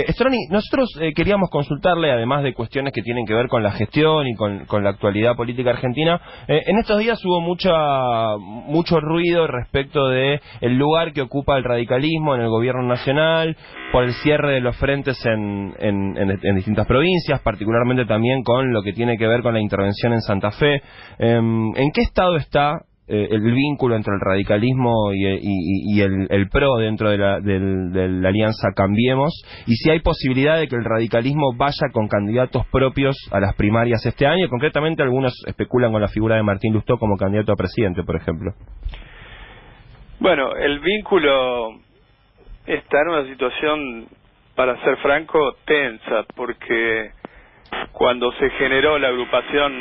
Storani, nosotros queríamos consultarle, además de cuestiones que tienen que ver con la gestión y con la actualidad política argentina, en estos días hubo mucho ruido respecto de el lugar que ocupa el radicalismo en el gobierno nacional, por el cierre de los frentes en distintas provincias, particularmente también con lo que tiene que ver con la intervención en Santa Fe. ¿En qué estado está el vínculo entre el radicalismo y el PRO dentro de la alianza Cambiemos, y si hay posibilidad de que el radicalismo vaya con candidatos propios a las primarias este año? Concretamente, algunos especulan con la figura de Martín Lustó como candidato a presidente, por ejemplo. Bueno, el vínculo está en una situación, para ser franco, tensa, porque cuando se generó la agrupación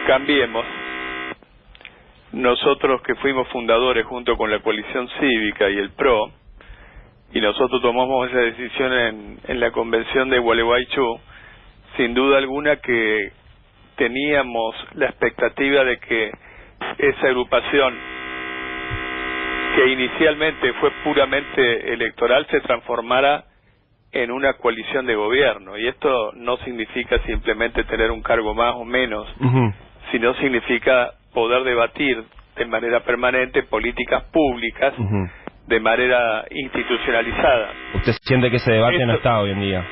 Cambiemos, nosotros que fuimos fundadores junto con la coalición cívica y el PRO, y nosotros tomamos esa decisión en la convención de Gualeguaychú, sin duda alguna que teníamos la expectativa de que esa agrupación, que inicialmente fue puramente electoral, se transformara en una coalición de gobierno. Y esto no significa simplemente tener un cargo más o menos, sino significa poder debatir de manera permanente políticas públicas de manera institucionalizada. ¿Usted siente que ese debate no está hoy en día?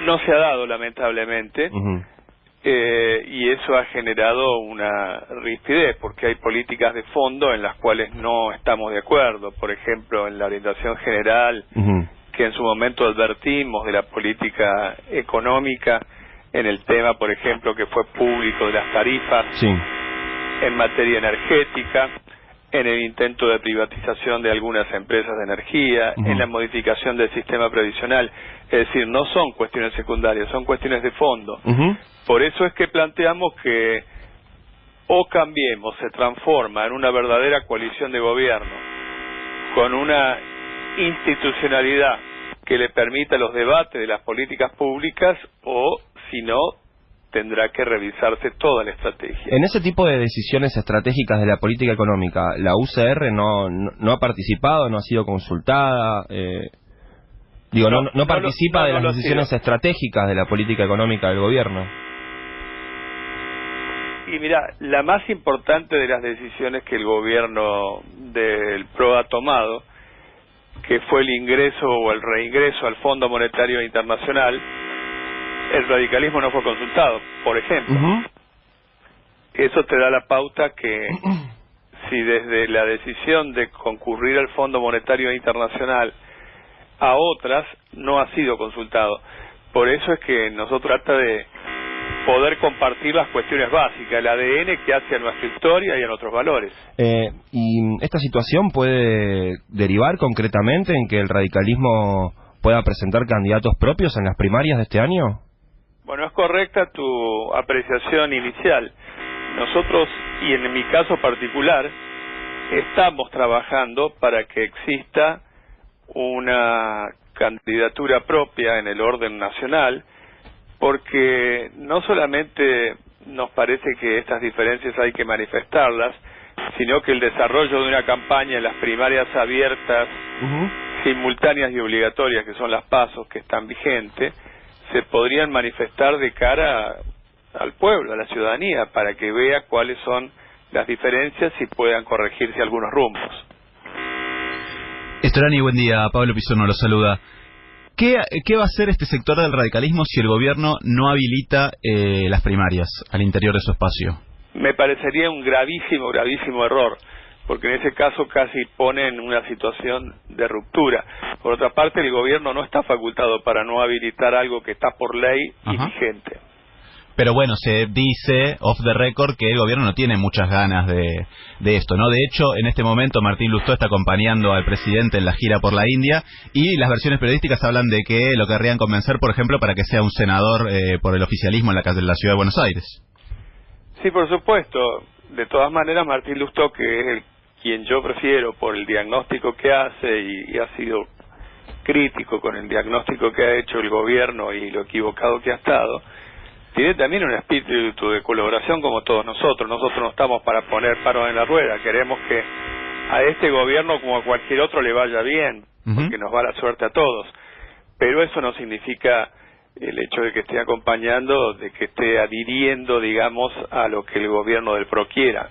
No se ha dado, lamentablemente, y eso ha generado una rispidez, porque hay políticas de fondo en las cuales no estamos de acuerdo. Por ejemplo, en la orientación general, que en su momento advertimos de la política económica, en el tema, por ejemplo, que fue público de las tarifas, en materia energética, en el intento de privatización de algunas empresas de energía, en la modificación del sistema previsional. Es decir, no son cuestiones secundarias, son cuestiones de fondo. Por eso es que planteamos que o Cambiemos se transforma en una verdadera coalición de gobierno, con una institucionalidad que le permita los debates de las políticas públicas, o si no, tendrá que revisarse toda la estrategia. En ese tipo de decisiones estratégicas de la política económica, ¿la UCR no ha participado, no ha sido consultada? No participa de las decisiones estratégicas de la política económica del gobierno. Y mira, la más importante de las decisiones que el gobierno del PRO ha tomado, que fue el ingreso o el reingreso al Fondo Monetario Internacional, el radicalismo no fue consultado, por ejemplo. Eso te da la pauta que si desde la decisión de concurrir al Fondo Monetario Internacional a otras no ha sido consultado. Por eso es que nosotros trata de poder compartir las cuestiones básicas, el ADN que hace a nuestra historia y a nuestros valores. ¿Y esta situación puede derivar concretamente en que el radicalismo pueda presentar candidatos propios en las primarias de este año? Bueno, es correcta tu apreciación inicial. Nosotros, y en mi caso particular, estamos trabajando para que exista una candidatura propia en el orden nacional, porque no solamente nos parece que estas diferencias hay que manifestarlas, sino que el desarrollo de una campaña en las primarias abiertas, simultáneas y obligatorias, que son las PASO que están vigentes, se podrían manifestar de cara al pueblo, a la ciudadanía, para que vea cuáles son las diferencias y puedan corregirse algunos rumbos. Storani, buen día. Pablo Pisorno lo saluda. ¿Qué va a hacer este sector del radicalismo si el gobierno no habilita las primarias al interior de su espacio? Me parecería un gravísimo error, porque en ese caso casi pone en una situación de ruptura. Por otra parte, el gobierno no está facultado para no habilitar algo que está por ley y vigente. Pero bueno, se dice, off the record, que el gobierno no tiene muchas ganas de esto, ¿no? De hecho, en este momento Martín Lustó está acompañando al presidente en la gira por la India, y las versiones periodísticas hablan de que lo querrían convencer, por ejemplo, para que sea un senador por el oficialismo en la ciudad de Buenos Aires. Sí, por supuesto. De todas maneras, Martín Lustó, que es quien yo prefiero por el diagnóstico que hace, y ha sido crítico con el diagnóstico que ha hecho el gobierno y lo equivocado que ha estado, tiene también un espíritu de colaboración como todos nosotros. Nosotros no estamos para poner palos en la rueda, queremos que a este gobierno como a cualquier otro le vaya bien, porque nos va la suerte a todos. pero eso no significa el hecho de que esté acompañando, de que esté adhiriendo, digamos, a lo que el gobierno del PRO quiera,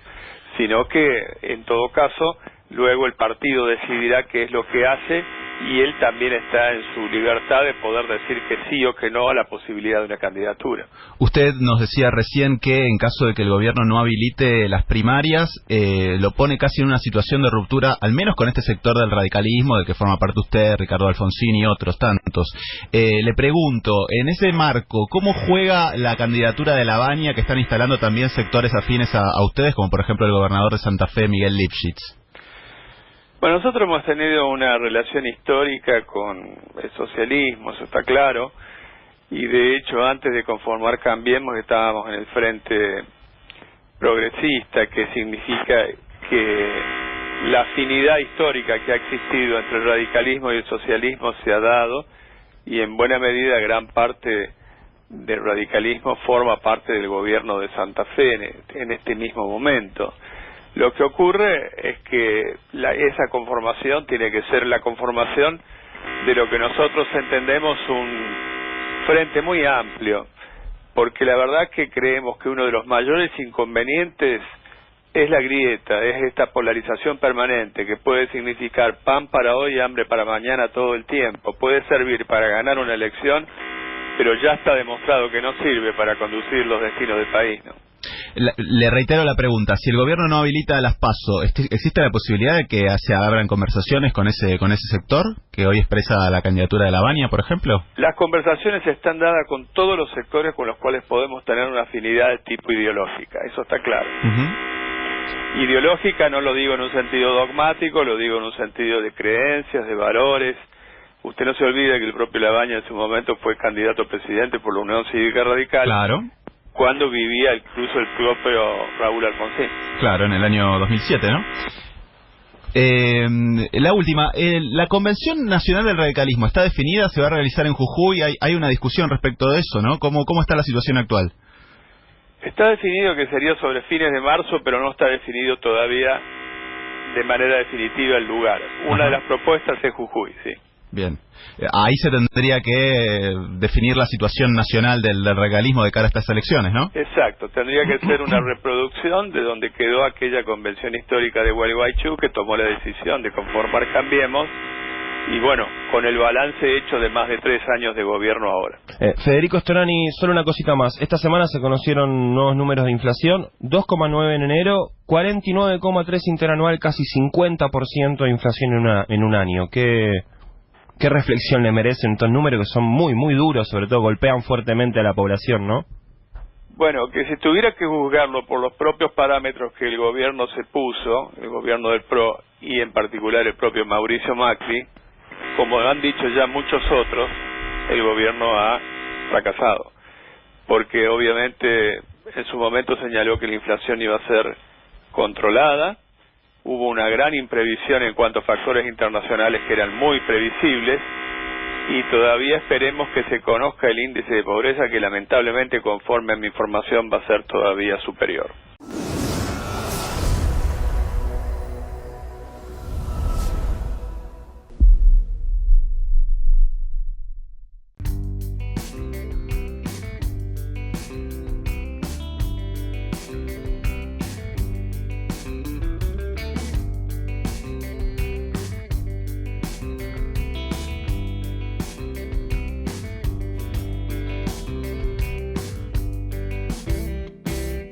sino que, en todo caso, luego el partido decidirá qué es lo que hace y él también está en su libertad de poder decir que sí o que no a la posibilidad de una candidatura. Usted nos decía recién que en caso de que el gobierno no habilite las primarias, lo pone casi en una situación de ruptura, al menos con este sector del radicalismo, del que forma parte usted, Ricardo Alfonsín y otros tantos. Le pregunto, en ese marco, ¿cómo juega la candidatura de Lavagna que están instalando también sectores afines a ustedes, como por ejemplo el gobernador de Santa Fe, Miguel Lifschitz? Bueno, nosotros hemos tenido una relación histórica con el socialismo, eso está claro, y de hecho antes de conformar Cambiemos estábamos en el Frente Progresista, que significa que la afinidad histórica que ha existido entre el radicalismo y el socialismo se ha dado, y en buena medida gran parte del radicalismo forma parte del gobierno de Santa Fe en este mismo momento. Lo que ocurre es que esa conformación tiene que ser la conformación de lo que nosotros entendemos un frente muy amplio, porque la verdad que creemos que uno de los mayores inconvenientes es la grieta, es esta polarización permanente que puede significar pan para hoy y hambre para mañana todo el tiempo. Puede servir para ganar una elección, pero ya está demostrado que no sirve para conducir los destinos del país, ¿no? Le reitero la pregunta, si el gobierno no habilita las PASO, ¿existe la posibilidad de que se abran conversaciones con ese sector que hoy expresa la candidatura de Lavagna, por ejemplo? Las conversaciones están dadas con todos los sectores con los cuales podemos tener una afinidad de tipo ideológica, eso está claro. Ideológica no lo digo en un sentido dogmático, lo digo en un sentido de creencias, de valores. Usted no se olvide que el propio Lavagna en su momento fue candidato a presidente por la Unión Cívica Radical. Claro. Cuando vivía incluso el propio Raúl Alfonsín. Claro, en el año 2007, ¿no? La última, la Convención Nacional del Radicalismo, ¿está definida? ¿Se va a realizar en Jujuy? Hay una discusión respecto de eso, ¿no? ¿Cómo está la situación actual? Está definido que sería sobre fines de marzo, pero no está definido todavía de manera definitiva el lugar. Una de las propuestas es Jujuy, sí. Bien. Ahí se tendría que definir la situación nacional del radicalismo de cara a estas elecciones, ¿no? Exacto. Tendría que ser una reproducción de donde quedó aquella convención histórica de Gualeguaychú que tomó la decisión de conformar Cambiemos. Y bueno, con el balance hecho de más de 3 años de gobierno ahora. Federico Storani, solo una cosita más. Esta semana se conocieron nuevos números de inflación, 2,9 en enero, 49,3 interanual, casi 50% de inflación en un año. ¿Qué reflexión le merecen estos números que son muy, muy duros, sobre todo golpean fuertemente a la población, ¿no? Bueno, que si tuviera que juzgarlo por los propios parámetros que el gobierno se puso, el gobierno del PRO y en particular el propio Mauricio Macri, como han dicho ya muchos otros, el gobierno ha fracasado. Porque obviamente en su momento señaló que la inflación iba a ser controlada, hubo una gran imprevisión en cuanto a factores internacionales que eran muy previsibles, y todavía esperemos que se conozca el índice de pobreza, que lamentablemente, conforme a mi información, va a ser todavía superior.